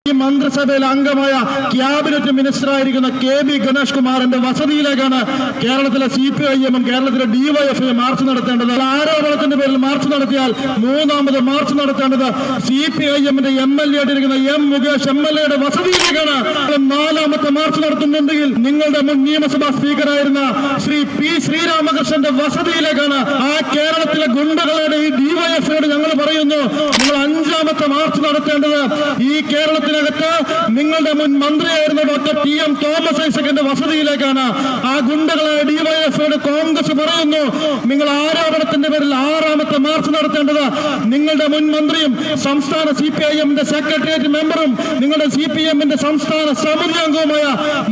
ഈ മന്ത്രിസഭയിലെ അംഗമായ ക്യാബിനറ്റ് മിനിസ്റ്ററായിരിക്കുന്ന കെ.ബി. ഗണേഷ് കുമാറിന്റെ വസതിയിലേക്കാണ് കേരളത്തിലെ CPIM കേരളത്തിലെ DYFI മാർച്ച് നടത്തേണ്ടത്. ആരോപണത്തിന്റെ പേരിൽ മാർച്ച് നടത്തിയാൽ മൂന്നാമത് മാർച്ച് നടത്തേണ്ടത് CPIM MLA ആയിട്ടിരിക്കുന്ന M. മുകേഷ് MLA വസതിയിലേക്കാണ്. നാലാമത്തെ മാർച്ച് നടത്തുന്നുണ്ടെങ്കിൽ നിങ്ങളുടെ മുൻ നിയമസഭാ സ്പീക്കറായിരുന്ന ശ്രീ P. ശ്രീരാമകൃഷ്ണന്റെ വസതിയിലേക്കാണ്. ആ കേരളത്തിലെ ഗുണ്ടകളുടെ ഈ DYFIയോട് ഞങ്ങൾ പറയുന്നു, നിങ്ങൾ അഞ്ചാമത്തെ മാർച്ച് നടത്തേണ്ടത് ഈ കേരളത്തിനകത്ത് നിങ്ങളുടെ മുൻ മന്ത്രിയായിരുന്ന ഡോക്ടർ T.M. തോമസ് ഐസക്കിന്റെ വസതിയിലേക്കാണ്. ആ ഗുണ്ടകളായ DYFIയോട് കോൺഗ്രസ് പറയുന്നു, നിങ്ങൾ ആരോപണത്തിന്റെ പേരിൽ ആറാമത്തെ മാർച്ച് നടത്തേണ്ടത് നിങ്ങളുടെ മുൻ മന്ത്രിയും സംസ്ഥാന CPIM സെക്രട്ടേറിയറ്റ് മെമ്പറും നിങ്ങളുടെ CPM സംസ്ഥാന സമിതി അംഗവുമായ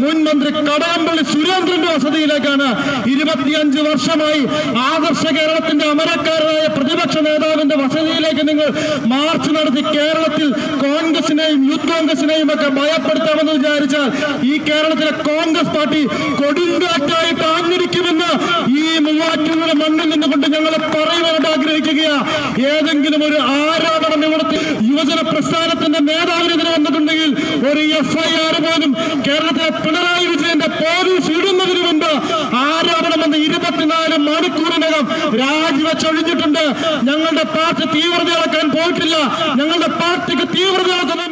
മുൻ മന്ത്രി കടകംപള്ളി സുരേന്ദ്രന്റെ വസതിയിലേക്കാണ്. 25 വർഷമായി ആദർശ കേരളത്തിന്റെ അമരക്കാരനായ പ്രതിപക്ഷ നേതാവിന്റെ വസതിയിലേക്ക് നിങ്ങൾ മാർച്ച് നടത്തി കേരളത്തിൽ കോൺഗ്രസിനെയും യൂത്ത് കോൺഗ്രസിനെയും ഒക്കെ ഭയപ്പെടുത്താമെന്ന് വിചാരിച്ചാൽ ഈ കേരളത്തിലെ കോൺഗ്രസ് പാർട്ടി കൊടുങ്കാറ്റായിട്ട് ആഞ്ഞടിക്കുമെന്ന് ഈ മൂവാറ്റുപുഴ മണ്ണിൽ നിന്നുകൊണ്ട് ഞങ്ങൾ പറയുവാനായിട്ട് ആഗ്രഹിക്കുകയാ. ഏതെങ്കിലും ഒരു ആരോപണം ഇവിടുത്തെ യുവജന പ്രസ്ഥാനത്തിന്റെ നേതാവിനെതിരെ വന്നിട്ടുണ്ടെങ്കിൽ ഒരു FIR പോലും കേരളത്തിലെ പിണറായി വിജയന്റെ പോലീസ് ഇടുന്നതിന് മുമ്പ് ആരോപണം വന്ന് 24 മണിക്കൂറിനകം രാജിവെച്ചൊഴിഞ്ഞിട്ടുണ്ട്. ഞങ്ങളുടെ പാർട്ടി തീവ്രത ഇളക്കാൻ പോയിട്ടില്ല. ഞങ്ങളുടെ പാർട്ടിക്ക് തീവ്രത ഇളക്കുന്ന